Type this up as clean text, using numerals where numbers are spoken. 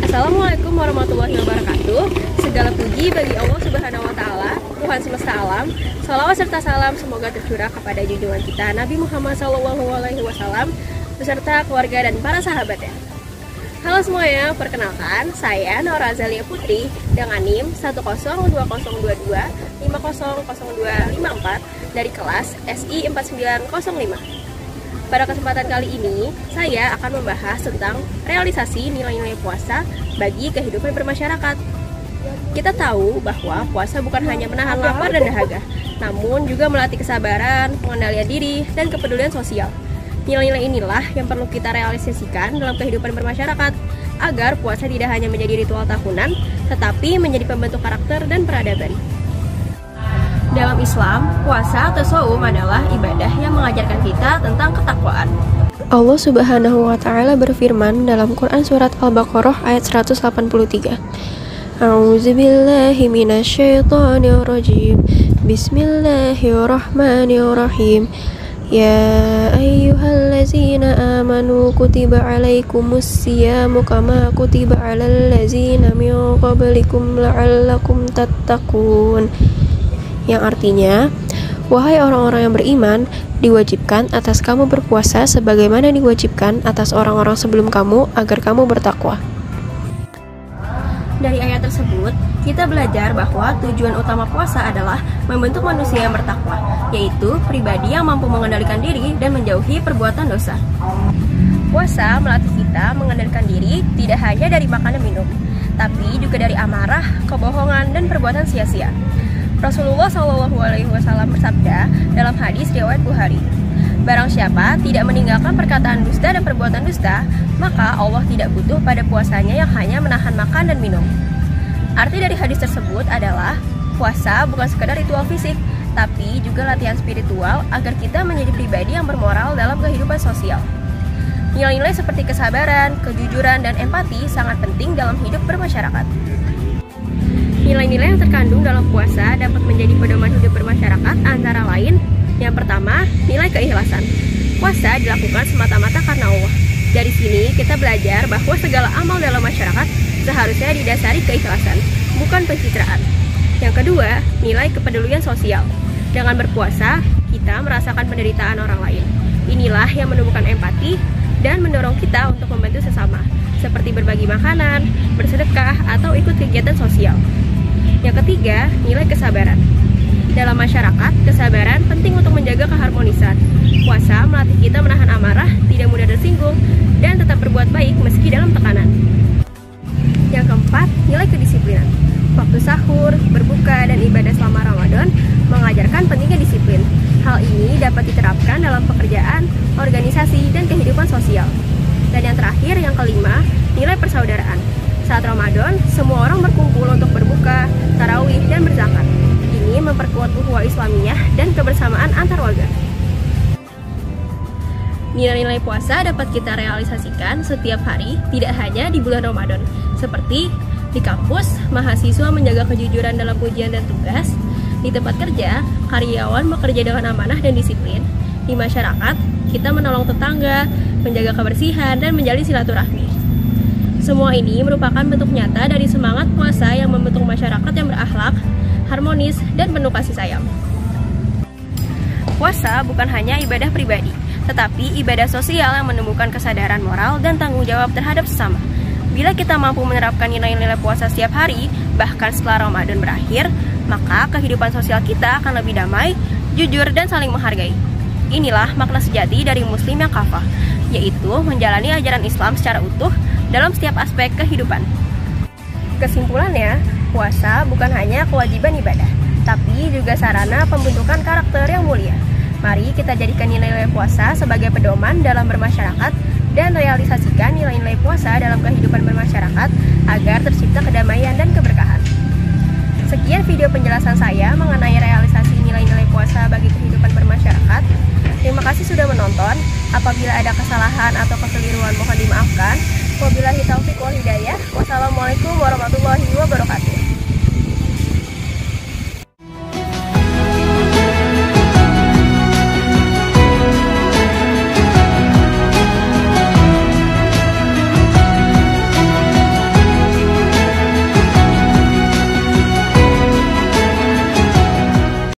Assalamualaikum warahmatullahi wabarakatuh. Segala puji bagi Allah Subhanahu wa Ta'ala, Tuhan semesta alam. Salawat serta salam semoga tercurah kepada junjungan kita Nabi Muhammad SAW beserta keluarga dan para sahabatnya. Halo semuanya, perkenalkan saya Nora Azalia Putri dengan NIM 1022025000254 dari kelas SI 4905. Pada kesempatan kali ini, saya akan membahas tentang realisasi nilai-nilai puasa bagi kehidupan bermasyarakat. Kita tahu bahwa puasa bukan hanya menahan lapar dan dahaga, namun juga melatih kesabaran, pengendalian diri, dan kepedulian sosial. Nilai-nilai inilah yang perlu kita realisasikan dalam kehidupan bermasyarakat, agar puasa tidak hanya menjadi ritual tahunan, tetapi menjadi pembentuk karakter dan peradaban. Dalam Islam, puasa atau shaum adalah ibadah yang mengajarkan kita tentang ketakwaan. Allah Subhanahu wa Ta'ala berfirman dalam Quran surat Al-Baqarah ayat 183. A'udzubillahi minasyaitonirrajim. Bismillahirrahmanirrahim. Ya ayyuhallazina amanu kutiba alaikumus siyamu kama kutiba alal ladzina min qablikum la'allakum tattaqun. Yang artinya, wahai orang-orang yang beriman, diwajibkan atas kamu berpuasa sebagaimana diwajibkan atas orang-orang sebelum kamu agar kamu bertakwa. Dari ayat tersebut, kita belajar bahwa tujuan utama puasa adalah membentuk manusia yang bertakwa, yaitu pribadi yang mampu mengendalikan diri dan menjauhi perbuatan dosa. Puasa melatih kita mengendalikan diri tidak hanya dari makan dan minum, tapi juga dari amarah, kebohongan, dan perbuatan sia-sia. Rasulullah SAW bersabda dalam hadis riwayat Bukhari, barang siapa tidak meninggalkan perkataan dusta dan perbuatan dusta, maka Allah tidak butuh pada puasanya yang hanya menahan makan dan minum. Arti dari hadis tersebut adalah puasa bukan sekedar ritual fisik, tapi juga latihan spiritual agar kita menjadi pribadi yang bermoral dalam kehidupan sosial. Nilai-nilai seperti kesabaran, kejujuran, dan empati sangat penting dalam hidup bermasyarakat. Nilai-nilai yang terkandung dalam puasa dapat menjadi pedoman hidup bermasyarakat antara lain, yang pertama, nilai keikhlasan. Puasa dilakukan semata-mata karena Allah. Dari sini kita belajar bahwa segala amal dalam masyarakat seharusnya didasari keikhlasan, bukan pencitraan. Yang kedua, nilai kepedulian sosial. Dengan berpuasa, kita merasakan penderitaan orang lain. Inilah yang menumbuhkan empati dan mendorong kita untuk membantu sesama, seperti berbagi makanan, bersedekah, atau ikut kegiatan sosial. Yang ketiga, nilai kesabaran. Dalam masyarakat, kesabaran penting untuk menjaga keharmonisan. Puasa melatih kita menahan amarah, tidak mudah tersinggung, dan tetap berbuat baik meski dalam tekanan. Yang keempat, nilai kedisiplinan. Waktu sahur, berbuka, dan ibadah selama Ramadan mengajarkan pentingnya disiplin. Hal ini dapat diterapkan dalam pekerjaan, organisasi, dan kehidupan sosial. Dan yang terakhir, yang kelima, nilai persaudaraan. Saat Ramadan, semua orang berkumpul untuk berbuka, tarawih, dan berzakat. Ini memperkuat ukhuwah Islamiyah dan kebersamaan antar warga. Nilai-nilai puasa dapat kita realisasikan setiap hari, tidak hanya di bulan Ramadan. Seperti di kampus, mahasiswa menjaga kejujuran dalam ujian dan tugas. Di tempat kerja, karyawan bekerja dengan amanah dan disiplin. Di masyarakat, kita menolong tetangga, menjaga kebersihan, dan menjalin silaturahmi. Semua ini merupakan bentuk nyata dari semangat puasa yang membentuk masyarakat yang berakhlak, harmonis, dan penuh kasih sayang. Puasa bukan hanya ibadah pribadi, tetapi ibadah sosial yang menumbuhkan kesadaran moral dan tanggung jawab terhadap sesama. Bila kita mampu menerapkan nilai-nilai puasa setiap hari, bahkan setelah Ramadan berakhir, maka kehidupan sosial kita akan lebih damai, jujur, dan saling menghargai. Inilah makna sejati dari Muslim yang kafah, yaitu menjalani ajaran Islam secara utuh dalam setiap aspek kehidupan. Kesimpulannya, puasa bukan hanya kewajiban ibadah, tapi juga sarana pembentukan karakter yang mulia. Mari kita jadikan nilai-nilai puasa sebagai pedoman dalam bermasyarakat dan realisasikan nilai-nilai puasa dalam kehidupan bermasyarakat agar tercipta kedamaian dan keberkahan. Sekian video penjelasan saya mengenai realisasi nilai-nilai puasa bagi kehidupan bermasyarakat. Terima kasih sudah menonton. Apabila ada kesalahan atau kekeliruan mohon dimaafkan. Wabillahi taufiq wal hidayah. Wassalamualaikum warahmatullahi wabarakatuh.